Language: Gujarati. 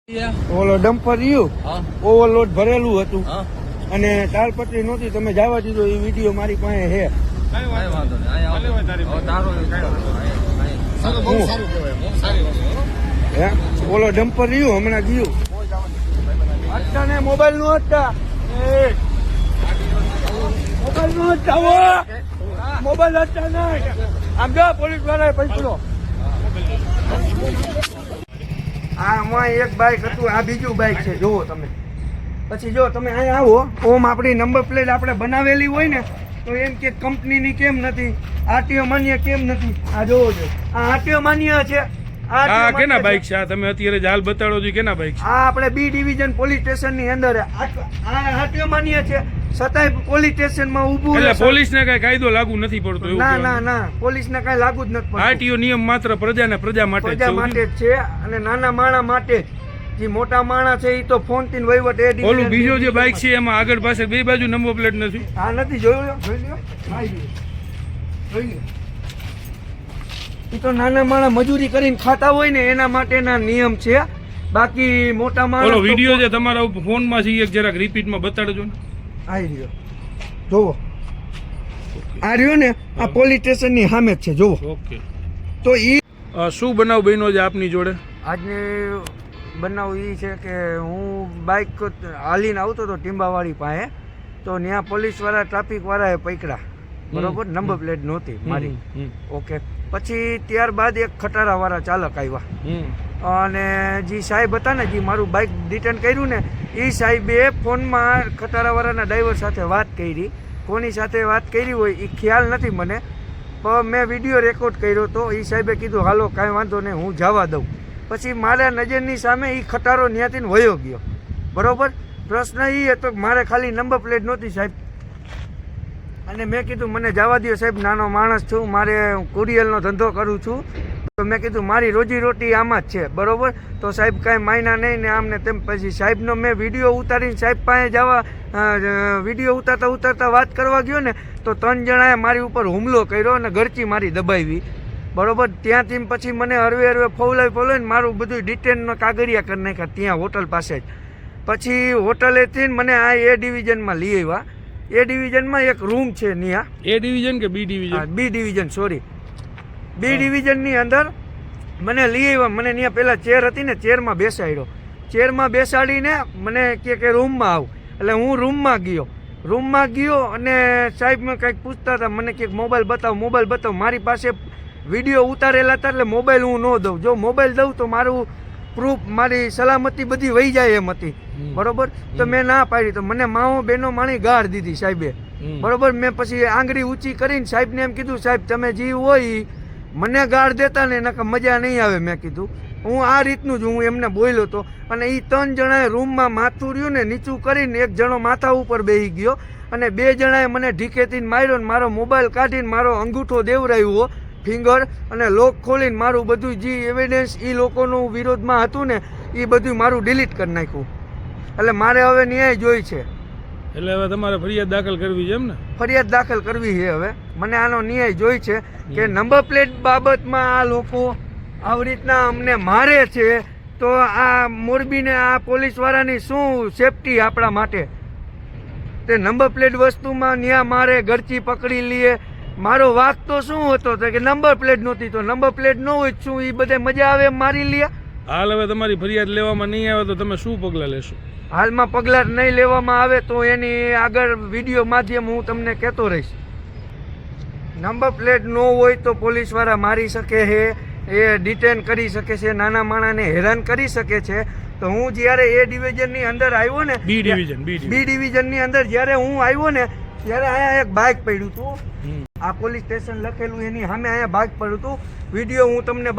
ઓલો ડમ્પર રહ્યું ઓવરલોડ ભરેલું હતું અને તાલપત્રી નહોતી, તમે જવા દીધો. એ વિડીયો મારી પાસે છે. ઓલો ડમ્પર રહ્યું હમણાં ગયું અટતા ને મોબાઈલ નું અટતા, મોબાઈલ નું અટતા, મોબાઈલ અટતા નહીં. આમ જો પોલીસ વાળા પકડો. આમાં એક બાઇક હતું, આ બીજું બાઇક છે. જોવો તમે. પછી જો તમે અહીંયા આવો, ઓમ આપણી નંબર પ્લેટ આપણે બનાવેલી હોય ને તો એમ કે કંપનીની કેમ નથી, આરટીઓ માન્ય કેમ નથી. આ જોવો છો, આ આરટીઓ માન્ય છે. આ કેના બાઇક છે? આ તમે અત્યારે હાલ બતાડો છો કેના બાઇક છે? આ આપણે બી ડિવિઝન પોલીસ સ્ટેશન ની અંદર આ આરટીઓ માન્ય છે, છતાંય પોલીસ સ્ટેશન માં ઉભું. એટલે પોલીસ ને કઈ કાયદો લાગુ નથી પડતો? ના ના ના, પોલીસ ને કઈ લાગુ જ નથી પડતું. આરટીઓ નિયમ માત્ર પ્રજા માટે જ છે અને નાના માણસ માટે જ. જે મોટા માણસ છે એ તો ફોન થી વહીવટ. ઓલું બીજો જે બાઇક છે એમાં આગળ પાસે બે બાજુ નંબર પ્લેટ નથી. હા નથી. જોઈ લો એ તો નાના માણસ મજૂરી કરીને ખાતા હોય ને એના માટેના નિયમ છે. બાકી મોટા માણસ. ઓલો વિડીયો જે તમારા ફોન માં છે એક જરાક રિપીટ માં બતાડજો ને. આવી રહ્યો જોવો, આ રહ્યો ને, આ પોલીસ સ્ટેશન ની સામે જ છે. જોવો. ઓકે. તો ઈ શું બનાવ બન્યો છે આપની જોડે? આજને બનાવ એ છે કે હું બાઇક હાલીને આવતો હતો ટીંબાવાળી પાસે, તો ત્યાં પોલીસ વાળા ટ્રાફિક વાળાએ પકડ્યા. બરોબર, નંબર પ્લેટ નહોતી મારી. ઓકે. પછી ત્યારબાદ એક ખટારા વાળા ચાલક આવ્યા અને જે સાહેબ હતા ને, જે મારું બાઇક રિટર્ન કર્યું ને, એ સાહેબે ફોનમાં ખટારાવાળાના ડ્રાઈવર સાથે વાત કરી. કોની સાથે વાત કરી હોય એ ખ્યાલ નથી મને, પણ મેં વિડીયો રેકોર્ડ કર્યો તો. એ સાહેબે કીધું હાલો કાંઈ વાંધો નહીં, હું જવા દઉં. પછી મારા નજરની સામે એ ખટારો ત્યાંથી વયો ગયો. બરોબર. પ્રશ્ન એ હતો મારે ખાલી નંબર પ્લેટ નહોતી સાહેબ, અને મેં કીધું મને જવા દો સાહેબ, નાનો માણસ છું, મારે કુરિયરનો ધંધો કરું છું. તો મેં કીધું મારી રોજીરોટી આમાં જ છે. બરોબર. તો સાહેબ કાંઈ માયના નહીં ને આમ ને તેમ. પછી સાહેબનો મેં વિડીયો ઉતારીને સાહેબ પાસે જવા વિડીયો ઉતારતા વાત કરવા ગયો ને, તો 3 જણાએ મારી ઉપર હુમલો કર્યો અને ગરચી મારી દબાવી. બરોબર. ત્યાંથી પછી મને હરવે ફોલાવીને મારું બધું ડિટેનનો કાગળિયા કરી નાખ્યા ત્યાં હોટલ પાસે જ. પછી હોટલેથી મને આ એ ડિવિઝનમાં લઈ આવ્યા. એ ડિવિઝનમાં એક રૂમ છે ત્યાં. એ ડિવિઝન કે B division? B division, sorry, B ડિવિઝનની અંદર મને લઈ આવ્યા. મને ત્યાં પહેલાં ચેર હતી ને, ચેરમાં બેસાડ્યો. ચેરમાં બેસાડીને મને કે રૂમમાં આવ. એટલે હું રૂમમાં ગયો અને સાહેબ મેં કંઈક પૂછતા હતા. મને કે મોબાઈલ બતાવ. મારી પાસે વિડીયો ઉતારેલા હતા એટલે મોબાઈલ હું ન દઉં. જો મોબાઈલ દઉં તો મારું પ્રૂફ, મારી સલામતી બધી વહી જાય એમ હતી. બરોબર. તો મેં ના પાડી. તો મને માઓ બહેનો માણી ગાળ દીધી સાહેબે. બરોબર. મેં પછી આંગળી ઊંચી કરીને સાહેબને એમ કીધું, સાહેબ તમે જે હોય મને ગાળ દેતા ને નકર મજા નહીં આવે. મેં કીધું હું આ રીતનું જ હું એમને બોલ્યો હતો. અને એ 3 જણાએ રૂમમાં માથું રહ્યું ને નીચું કરીને, એક જણો માથા ઉપર બેસી ગયો અને 2 જણાએ મને ઢીકેથી માર્યો ને મારો મોબાઈલ કાઢીને મારો અંગૂઠો દેવરાવ્યો, ફિંગર, અને લોક ખોલીને મારું બધું જે એવિડન્સ એ લોકોનું વિરોધમાં હતું ને એ બધું મારું ડિલીટ કરી નાખ્યું. એટલે મારે હવે ન્યાય જોઈ છે. એટલે હવે તમારે ફરિયાદ દાખલ કરવી છે એમ ને? ફરિયાદ દાખલ કરવી છે હવે. મને આનો ન્યાય જોઈ છે કે નંબર પ્લેટ બાબતમાં આ લોકો આવી રીતના અમને મારે છે, તો આ મોરબીને આ પોલીસવાળાની શું સેફટી આપણા માટે? તે નંબર પ્લેટ વસ્તુમાં ન્યા મારે ગરચી પકડી લઈએ. મારો વાત તો શું હતો કે નંબર પ્લેટ નહોતી, તો નંબર પ્લેટ ન હોય શું એ બધે મજા આવે મારી લે? હાલ હવે તમારી ફરિયાદ લેવામાં નહીં આવે તો તમે શું પગલાં લેશો? હાલમાં પગલાં નહીં લેવામાં આવે તો એની આગળ વિડીયો માધ્યમ હું તમને કહેતો રહીશ. નંબર પ્લેટ ન હોય તો પોલીસવાળા મારી શકે છે, એ ડિટેન કરી શકે છે, નાના માણસને હેરાન કરી શકે છે. તો હું જ્યારે એ ડિવિઝનની અંદર આવ્યો ને, બી ડિવિઝનની અંદર જ્યારે હું આવ્યો ને, ત્યારે અહીંયા એક બાઇક પડ્યું હતું. આ પોલીસ સ્ટેશન લખેલું એની સામે અહીંયા બાઇક પડ્યું હતું. વિડીયો હું તમને